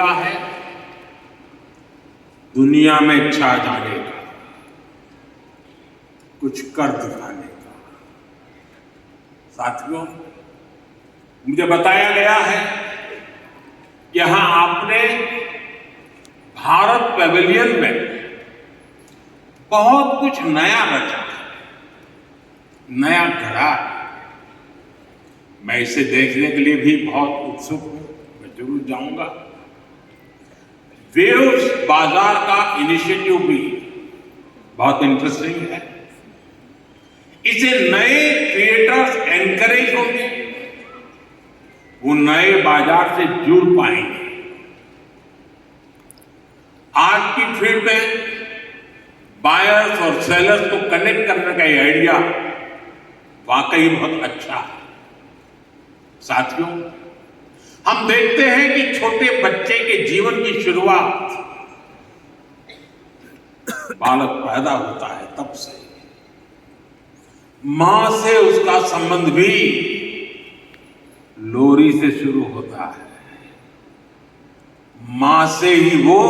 मिला है दुनिया में छा जाने का, कुछ कर दिखाने का। साथियों, मुझे बताया गया है यहां आपने भारत पैवेलियन में बहुत कुछ नया रचा, नया गढ़ा। मैं इसे देखने के लिए भी बहुत उत्सुक हूं, मैं जरूर जाऊंगा। वेव्स बाजार का इनिशिएटिव भी बहुत इंटरेस्टिंग है। इसे नए क्रिएटर्स एनकरेज होंगे, वो नए बाजार से जुड़ पाएंगे। आज की फील्ड में बायर्स और सेलर्स को कनेक्ट करने का ये आइडिया वाकई बहुत अच्छा है। साथियों, हम देखते हैं कि छोटे बच्चे के जीवन की शुरुआत बालक पैदा होता है तब से मां से उसका संबंध भी लोरी से शुरू होता है। मां से ही वो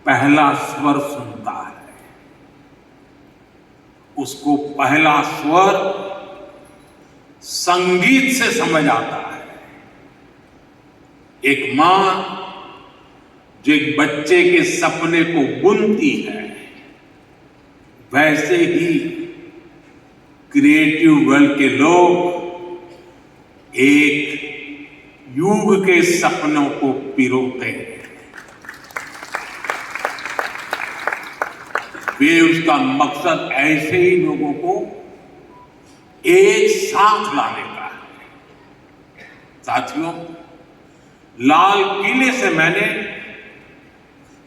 पहला स्वर सुनता है। उसको पहला स्वर संगीत से समझ आता है। एक मां जो एक बच्चे के सपने को बुनती है, वैसे ही क्रिएटिव वर्ल्ड के लोग एक युग के सपनों को पिरोते हैं। वे उसका मकसद ऐसे ही लोगों को एक साथ लाने का है। साथियों, लाल किले से मैंने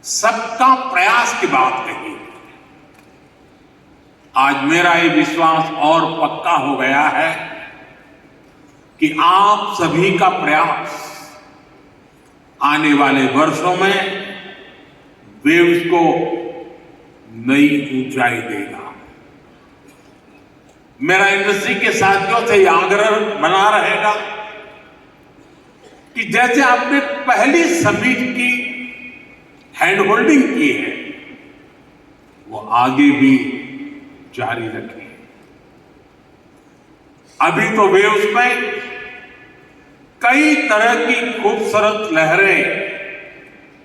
सबका प्रयास की बात कही। आज मेरा ये विश्वास और पक्का हो गया है कि आप सभी का प्रयास आने वाले वर्षों में वेव्स को नई ऊंचाई देगा। मेरा इंडस्ट्री के साथियों से यह आग्रह बना रहेगा कि जैसे आपने पहली समिट की हैंड होल्डिंग की है, वो आगे भी जारी रखें। अभी तो वेव्स में कई तरह की खूबसूरत लहरें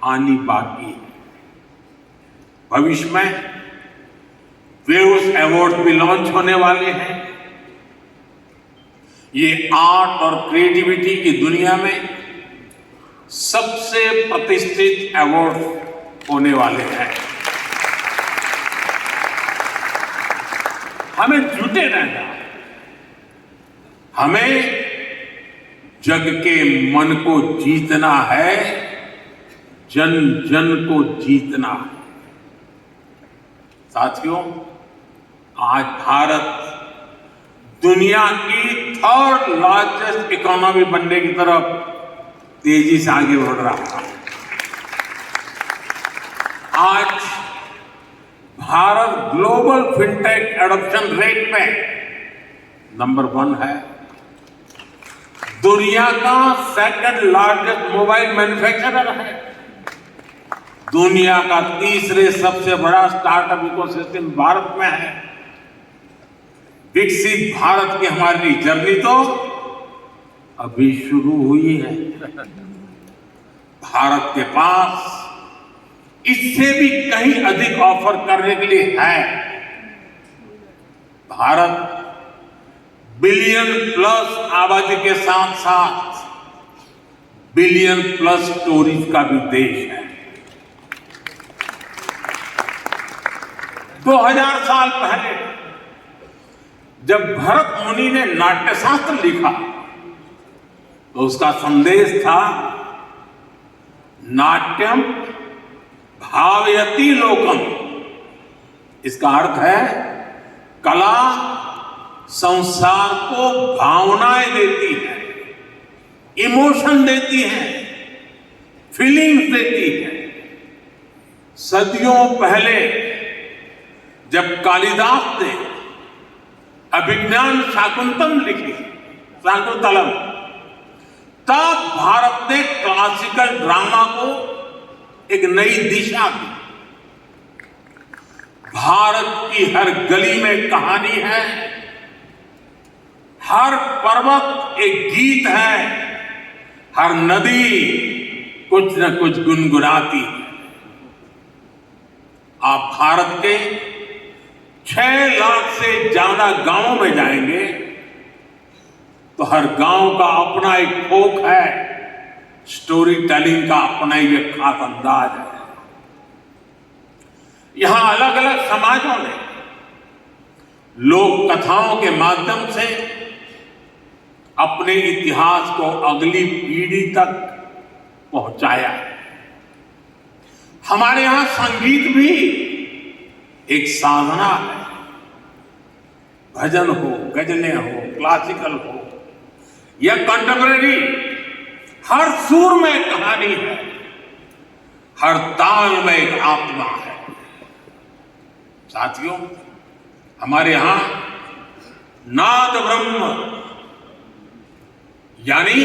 आनी बाकी है। भविष्य में वेव्स अवार्ड भी लॉन्च होने वाले हैं। ये आर्ट और क्रिएटिविटी की दुनिया में सबसे प्रतिष्ठित अवार्ड होने वाले हैं। हमें जुटे रहना, हमें जग के मन को जीतना है, जन जन को जीतना है। साथियों, आज भारत दुनिया की थर्ड लार्जेस्ट इकोनॉमी बनने की तरफ तेजी से आगे बढ़ रहा है। आज Bharat global fintech adoption rate में नंबर 1 है। दुनिया का सेकंड लार्जेस्ट मोबाइल मैन्युफैक्चरर है। दुनिया का तीसरे सबसे बड़ा स्टार्टअप इकोसिस्टम भारत में है। विकसित भारत की हमारी जर्नी तो अभी शुरू हुई है। भारत के पास इससे भी कहीं अधिक ऑफर करने के लिए है। भारत बिलियन प्लस आबादी के साथ साथ बिलियन प्लस स्टोरीज का भी देश है। 2000 साल पहले जब भरत मुनि ने नाट्यशास्त्र लिखा तो उसका संदेश था, नाट्यम भावयति लोकम। इसका अर्थ है कला संसार को भावनाएं देती है, इमोशन देती है, फीलिंग्स देती है। सदियों पहले जब कालिदास ने अभिज्ञान शाकुंतलम लिखी, शाकुंतलम, तब भारत ने क्लासिकल ड्रामा को एक नई दिशा दी। भारत की हर गली में कहानी है, हर पर्वत एक गीत है, हर नदी कुछ न कुछ गुनगुनाती है। आप भारत के 6 लाख से ज्यादा गांवों में जाएंगे तो हर गांव का अपना एक फोक है, स्टोरी टेलिंग का अपना ही एक खास अंदाज है। यहां अलग अलग समाजों ने लोक कथाओं के माध्यम से अपने इतिहास को अगली पीढ़ी तक पहुंचाया है। हमारे यहां संगीत भी एक साधना है। भजन हो, गजलें हो, क्लासिकल हो या कंटेम्परेरी, हर सुर में कहानी है, हर ताल में एक आत्मा है। साथियों, हमारे यहां नाद ब्रह्म यानी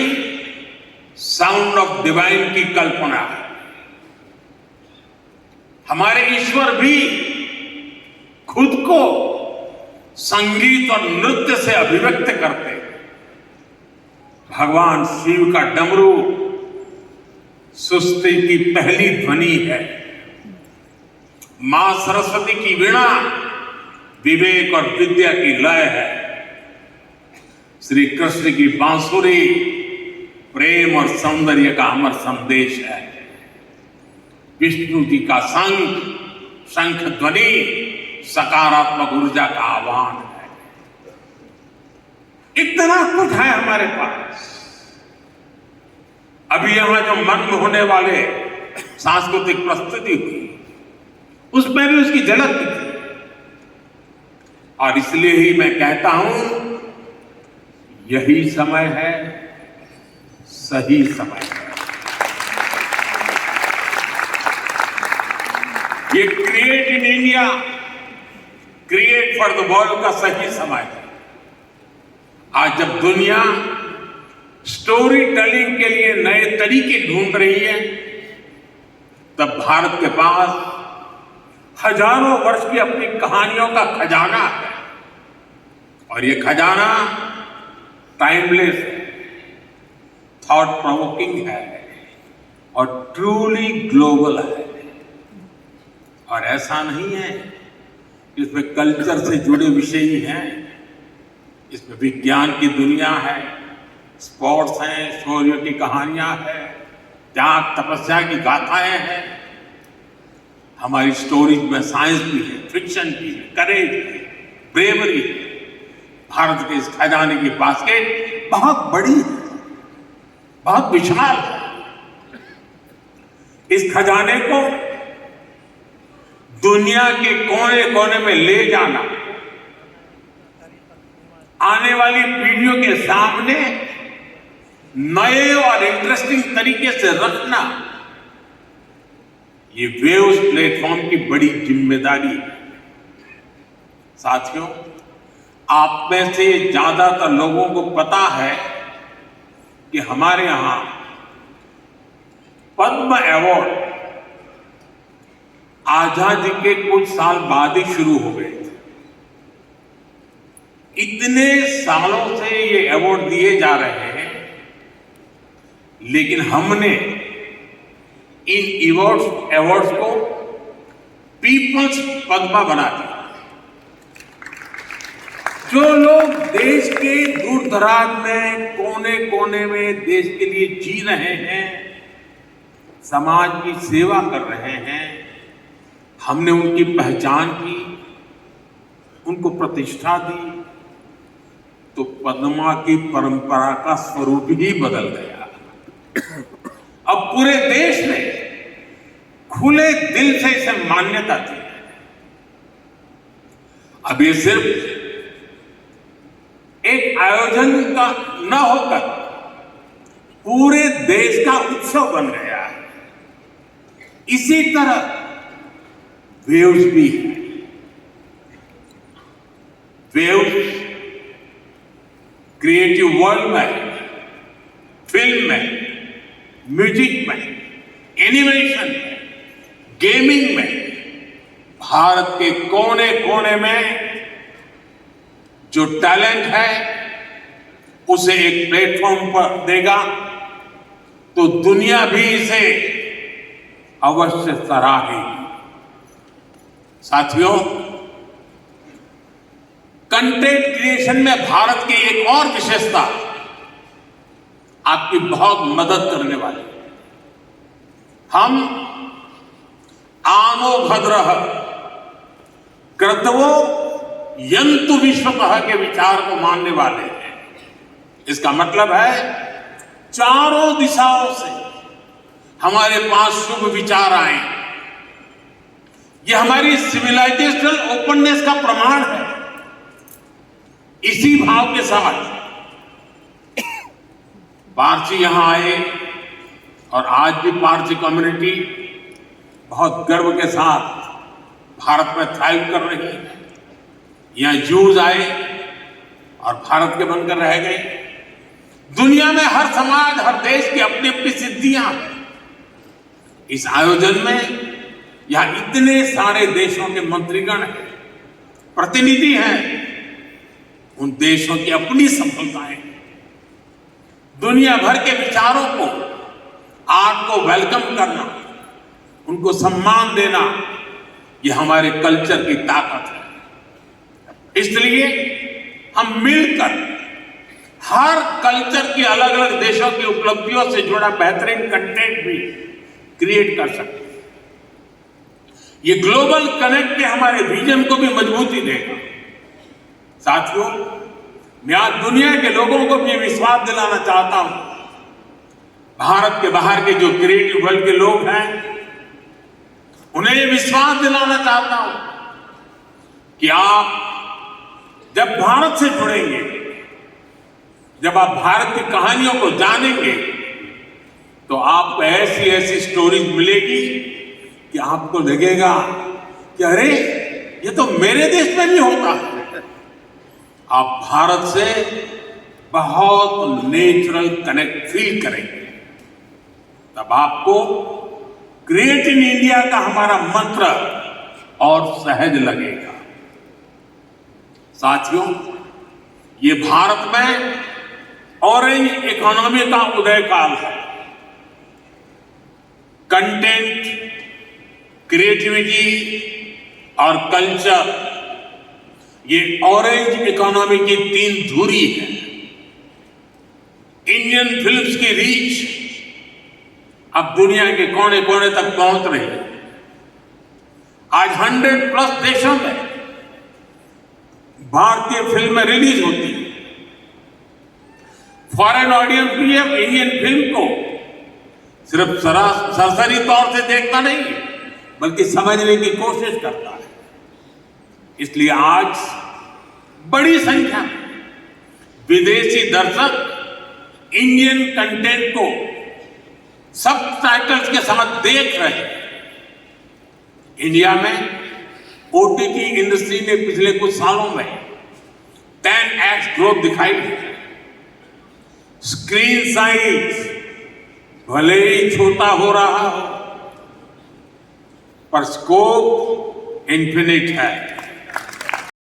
साउंड ऑफ डिवाइन की कल्पना है। हमारे ईश्वर भी खुद को संगीत और नृत्य से अभिव्यक्त करते हैं। भगवान शिव का डमरू सृष्टि की पहली ध्वनि है। मां सरस्वती की वीणा विवेक और विद्या की लय है। श्री कृष्ण की बांसुरी प्रेम और सौंदर्य का अमर संदेश है। विष्णु जी का शंख ध्वनि सकारात्मक ऊर्जा का आह्वान है। इतना कुछ है हमारे पास। अभी यहां जो मन होने वाले सांस्कृतिक प्रस्तुति हुई, उसमें भी उसकी झलक दिखी। और इसलिए ही मैं कहता हूं, यही समय है, सही समय है। ये create in India, create for the world का सही समय है। आज जब दुनिया स्टोरी टेलिंग के लिए नए तरीके ढूंढ रही है, तब भारत के पास हजारों वर्ष की अपनी कहानियों का खजाना है। और ये खजाना टाइमलेस है, थॉट प्रोवोकिंग है और ट्रूली ग्लोबल है। और ऐसा नहीं है, इसमें कल्चर से जुड़े विषय ही हैं, इसमें विज्ञान की दुनिया है, स्पोर्ट्स हैं, शौर्य की कहानियां हैं, त्याग तपस्या की गाथाएं हैं। हमारी स्टोरीज में साइंस भी है, फिक्शन भी है, करेज भी, ब्रेवरी है। भारत के इस खजाने की बास्केट बहुत बड़ी है, बहुत विशाल है। इस खजाने को दुनिया के कोने कोने में ले जाना, आने वाली पीढ़ियों के सामने नए और इंटरेस्टिंग तरीके से रखना, ये वेव्स प्लेटफॉर्म की बड़ी जिम्मेदारी है। साथियों, आप में से ज्यादातर लोगों को पता है कि हमारे यहां पद्म अवार्ड आजादी के कुछ साल बाद ही शुरू हो गए थे। इतने सालों से ये अवार्ड दिए जा रहे हैं, लेकिन हमने इन अवार्ड्स को पीपल्स पद्मा बना दिया। जो लोग देश के दूर दराज में, कोने कोने में देश के लिए जी रहे हैं, समाज की सेवा कर रहे हैं, हमने उनकी पहचान की, उनको प्रतिष्ठा दी, तो पद्मा की परंपरा का स्वरूप ही बदल गया। अब पूरे देश ने खुले दिल से इसे मान्यता दी है। अब ये सिर्फ एक आयोजन का न होकर पूरे देश का उत्सव बन गया है। इसी तरह वेव्स भी है। वेव्स क्रिएटिव वर्ल्ड में फिल्म में, म्यूजिक में, एनिमेशन में, गेमिंग में भारत के कोने कोने में जो टैलेंट है उसे एक प्लेटफॉर्म पर देगा तो दुनिया भी इसे अवश्य सराहेगी। साथियों, कंटेंट क्रिएशन में भारत की एक और विशेषता आपकी बहुत मदद करने वाली है। हम आनो भद्रः कृतवो यन्तु विश्वतः के विचार को मानने वाले हैं। इसका मतलब है चारों दिशाओं से हमारे पास शुभ विचार आए। ये हमारी सिविलाइजेशनल ओपननेस का प्रमाण है। इसी भाव के साथ पारसी यहां आए और आज भी पारसी कम्युनिटी बहुत गर्व के साथ भारत में थ्राइव कर रही है। यहां जूज आए और भारत के बनकर रह गए। दुनिया में हर समाज, हर देश की अपनी अपनी सिद्धियां हैं। इस आयोजन में यहां इतने सारे देशों के मंत्रीगण हैं, प्रतिनिधि हैं। उन देशों की अपनी सफलताएं, दुनिया भर के विचारों को, आर्ट को वेलकम करना, उनको सम्मान देना, यह हमारे कल्चर की ताकत है। इसलिए हम मिलकर हर कल्चर की अलग अलग देशों की उपलब्धियों से जुड़ा बेहतरीन कंटेंट भी क्रिएट कर सकते हैं। ये ग्लोबल कनेक्ट के हमारे विजन को भी मजबूती देगा। साथियों, मैं आज दुनिया के लोगों को भी विश्वास दिलाना चाहता हूं, भारत के बाहर के जो क्रिएटिव वर्ल्ड के लोग हैं उन्हें ये विश्वास दिलाना चाहता हूं कि आप जब भारत से जुड़ेंगे, जब आप भारत की कहानियों को जानेंगे तो आपको ऐसी ऐसी स्टोरीज मिलेगी कि आपको लगेगा कि अरे ये तो मेरे देश में भी होता है। आप भारत से बहुत नेचुरल कनेक्ट फील करेंगे। तब आपको क्रिएट इन इंडिया का हमारा मंत्र और सहज लगेगा। साथियों, ये भारत में ऑरेंज इकोनॉमी का उदय काल है। कंटेंट, क्रिएटिविटी और कल्चर, ये ऑरेंज इकोनॉमी की तीन धुरी है। इंडियन फिल्म्स की रीच अब दुनिया के कोने कोने तक पहुंच रही है। आज 100+ देशों में भारतीय फिल्में रिलीज होती है। फॉरेन ऑडियंस भी अब इंडियन फिल्म को सिर्फ सरसरी तौर से देखता नहीं, बल्कि समझने की कोशिश करता है। इसलिए आज बड़ी संख्या में विदेशी दर्शक इंडियन कंटेंट को सबटाइटल्स के साथ देख रहे हैं। इंडिया में ओटीटी इंडस्ट्री ने पिछले कुछ सालों में 10x ग्रोथ दिखाई है। स्क्रीन साइज भले ही छोटा हो रहा हो, पर स्कोप इन्फिनिट है।